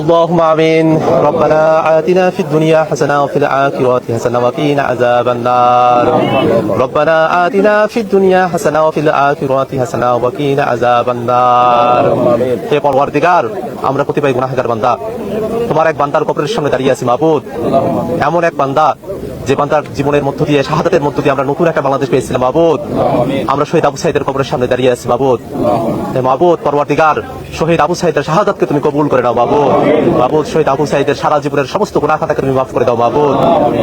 اللهم آمين. ربنا آتنا في الدنيا حسنة وفي الآخرة حسنة وقنا عذاب النار. ربنا آتنا في الدنيا حسنة وفي الآخرة حسنة وقنا عذاب النار. হে পরওয়ারদিগার, আমরা প্রতিবারই গুনাহগার বান্দা, তোমার এক বান্দার কবরের সামনে দাঁড়িয়ে আছি মাবুদ। এমন এক বান্দা যে বান্দার জীবনের মধ্য দিয়ে, শাহাদাতের মধ্য দিয়ে আমরা নতুন একটা বাংলাদেশ পেয়েছিলাম মাবুদ। আমরা শহীদ আবু সাঈদের কবরের সামনে দাঁড়িয়ে আছি মাবুদ। হে মাবুদ পরওয়ারদিগার, শহীদ আবু সাঈদের শাহাদাতকে তুমি কবুল করে নাও মাবুদ। মাবুদ, শহীদ আবু সাঈদের সারা জীবনের সমস্ত গুনাহ খাতাকে তুমি মাফ করে দাও মাবুদ।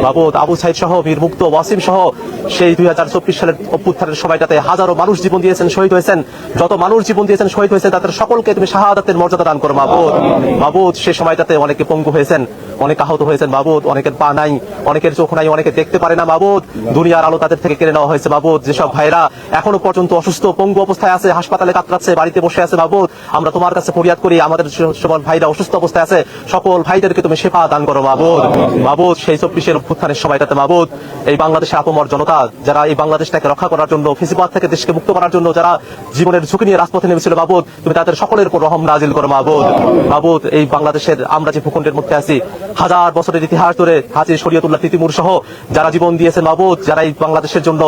মাবুদ, আবু সাঈদ সহ বীর মুক্ত ওয়াসিম সহ সেই 2024 সালের অভ্যুত্থানের সময়টাতে হাজারো মানুষ জীবন দিয়েছেন, শহীদ হয়েছেন। যত মানুষ জীবন দিয়েছেন, শহীদ হয়েছেন, তাদের সকলকে তুমি শাহাদাতের মর্যাদা দান করো মাবুদ। মাবুদ, সেই সময়টাতে অনেকে পঙ্গু হয়েছেন, অনেক আহত হয়েছেন মাবুদ, অনেকের পা নাই, অনেকের চোখ নাই, অনেকে দেখতে পারে না মাবুদ। দুনিয়ার আলো তাদের থেকে কেড়ে নেওয়া হয়েছে মাবুদ। যেসব ভাইরা এখনো পর্যন্ত অসুস্থ পঙ্গু অবস্থায় আছে, হাসপাতালে কাতরাচ্ছে, বাড়িতে বসে আছে মাবুদ, আমরা তোমার কাছে ফরিয়াদ করি, আমাদের সকল ভাইরা অসুস্থ অবস্থায় আছে, সকল ভাইদেরকে তুমি শেফা দান করো মাবুদ। মাবুদ, সেই 24 অভ্যুত্থানের সময়টাতে মাবুদ এই বাংলাদেশের আপমর জনতা যারা এই বাংলাদেশটাকে রক্ষা করার জন্য, ফেসিবাদ থেকে দেশকে মুক্ত করার জন্য যারা জীবনের ঝুঁকি নিয়ে রাজপথে নেমেছিল মাবুদ, তুমি তাদের সকলের উপর রহম নাজিল করো মাবুদ। মাবুদ, এই বাংলাদেশের আমরা যে ভূখণ্ডের মধ্যে আছি, হাজার বছরের ইতিহাস ধরে হাজী শরীয়তুল্লাহ তিতিমুর সহ যারা জীবন দিয়েছেন মাবুদ, যারা এই বাংলাদেশের জন্য,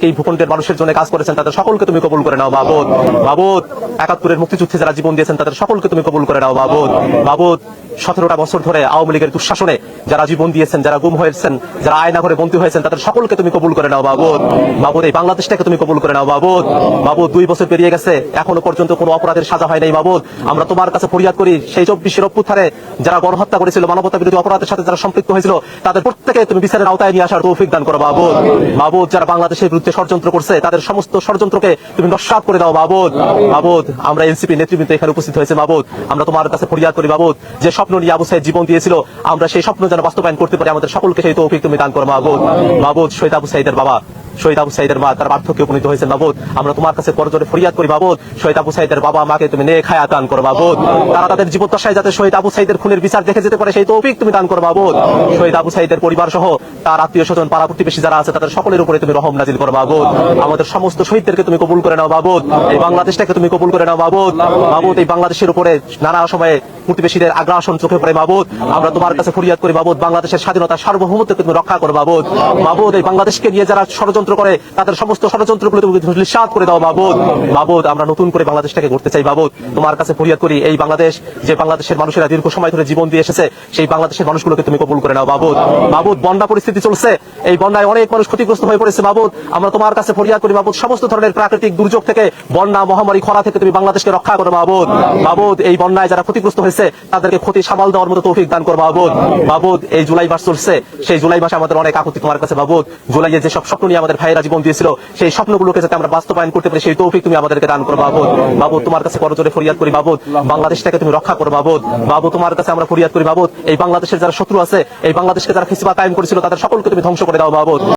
এই ভূখণ্ডের মানুষের জন্য কাজ করেছেন, তাদের সকলকে তুমি কবুল করে নাও মাবুদ। মাবুদ, 71-এর মুক্তিযুদ্ধে যারা জীবন দিয়েছেন, তাদের সকলকে তুমি কবুল করে নাও মাবুদ। মাবুদ, 17টা বছর ধরে আওয়ামী লীগের দুঃশাসনে যারা জীবন দিয়েছেন, যারা গুম হয়েছেন, যারা আয়না ঘরে বন্দী হয়েছেন, তাদের সকলকে তুমি কবুল করে নাও মাবুদ। মাবুদ, এই বাংলাদেশটাকে তুমি কবুল করে নাও মাবুদ। মাবুদ, 2 বছর পেরিয়ে গেছে, এখনো পর্যন্ত কোনো অপরাধের সাজা হয় নাই মাবুদ। আমরা তোমার কাছে ফরিয়াদ করি, সেই 24 অভ্যুত্থানে যারা গণহত্যা করেছিল, মানবতা বিরোধী অপরাধের সাথে যারা সম্পৃক্ত হয়েছিল, তাদের প্রত্যেকে তুমি বিচারের আওতায় নিয়ে আসার তৌফিক দান করো মাবুদ। মাবুদ, যারা বাংলাদেশের বিরুদ্ধে ষড়যন্ত্র করছে, তাদের সমস্ত ষড়যন্ত্রকে তুমি নস্যাৎ করে দাও মাবুদ। মাবুদ, আমরা এনসিপি নেতৃবৃন্দ এখানে উপস্থিত হয়েছে মাবুদ, আমরা তোমার কাছে ফরিয়াদ করি মাবুদ, যে স্বপ্ন নিয়ে আবু সাঈদ জীবন দিয়েছিল, আমরা সেই স্বপ্ন যেন বাস্তবায়ন করতে পারি, আমাদের সকলকে সেই তৌফিক তুমি দান করো মাবুদ। মাবুদ, শহীদ আবু সাঈদের বাবা, শহীদ আবু সাঈদের মা তার বার্ধক্যে উপনীত হয়েছেন মাবুদ, আমরা তোমার কাছে করজোরে ফরিয়াদ করি মাবুদ, শহীদ আবু সাঈদের বাবা মাকে তুমি নেক হায়াত দান করো মাবুদ। তারা তাদের জীবদ্দশায় যাতে শহীদ আবু সাঈদের খুনের বিচার দেখে যেতে পারে, সেই তৌফিক তুমি দান করো মাবুদ। শহীদ আবু সাঈদের পরিবার সহ তার আত্মীয় স্বজন, পাড়া প্রতিবেশী যারা আছে, তাদের সকলের উপরে তুমি রহম নাজিল করো মাবুদ। আমাদের সমস্ত শহীদদেরকে তুমি কবুল করে নাও মাবুদ। এই বাংলাদেশটাকে তুমি কবুল করে নাও মাবুদ। মাবুদ, এই বাংলাদেশের উপরে নানা সময়ে প্রতিবেশীদের আগ্রাসন চোখে পড়ে মাবুদ, আমরা তোমার কাছে ফরিয়াদ করি মাবুদ, বাংলাদেশের স্বাধীনতা সার্বভৌমত্বকে তুমি রক্ষা করো মাবুদ। মাবুদ, এই বাংলাদেশকে নিয়ে যারা ষড়যন্ত্র করে, তাদের সমস্ত ষড়যন্ত্রগুলো তুমি নিঃসাত করে দাও মাবুদ। মাবুদ, আমরা নতুন করে বাংলাদেশটাকে গড়তে চাই মাবুদ, তোমার কাছে ফরিয়াদ করি, এই বাংলাদেশ, যে বাংলাদেশের মানুষেরা দীর্ঘ সময় ধরে জীবন দিয়ে এসেছে, সেই বাংলাদেশের মানুষগুলোকে তুমি কবুল করে নাও মাবুদ। মাবুদ, বন্যা পরিস্থিতি চলছে, এই বন্যায় অনেক মানুষ ক্ষতিগ্রস্ত হয়ে পড়েছে মাবুদ, আমরা তোমার কাছে ফরিয়াদ করি মাবুদ, সমস্ত ধরনের প্রাকৃতিক দুর্যোগ থেকে, বন্যা, মহামারী, খরা থেকে তুমি বাংলাদেশকে রক্ষা করো মাবুদ। মাবুদ, এই বন্যায় যারা ক্ষতিগ্রস্ত হয়েছে, তাদেরকে ক্ষতি সামাল দেওয়ার মতো তৌফিক দান করো মাবুদ। মাবুদ, এই জুলাই মাস চলছে, সেই জুলাই মাসে আমাদের অনেক আকুতি তোমার কাছে মাবুদ, জুলাইয়ে যে সব স্বপ্ন নিয়ে আমাদের ভাইয়েরা জীবন দিয়েছিল, সেই স্বপ্নগুলোকে যাতে আমরা বাস্তবায়ন করতে পারি, সেই তৌফিক তুমি আমাদেরকে দান করো মাবুদ। মাবুদ, তোমার কাছে করজোরে ফরিয়াদ করি মাবুদ, বাংলাদেশটাকে তুমি রক্ষা করো মাবুদ। মাবুদ, তোমার কাছে আমরা ফরিয়াদ করি মাবুদ, এই বাংলাদেশের যারা শত্রু আছে, এই বাংলাদেশকে যারা ফেসিবাদ কায়েম করেছিল, তাদের সকলকে তুমি ধ্বংস করে দাও মাবুদ।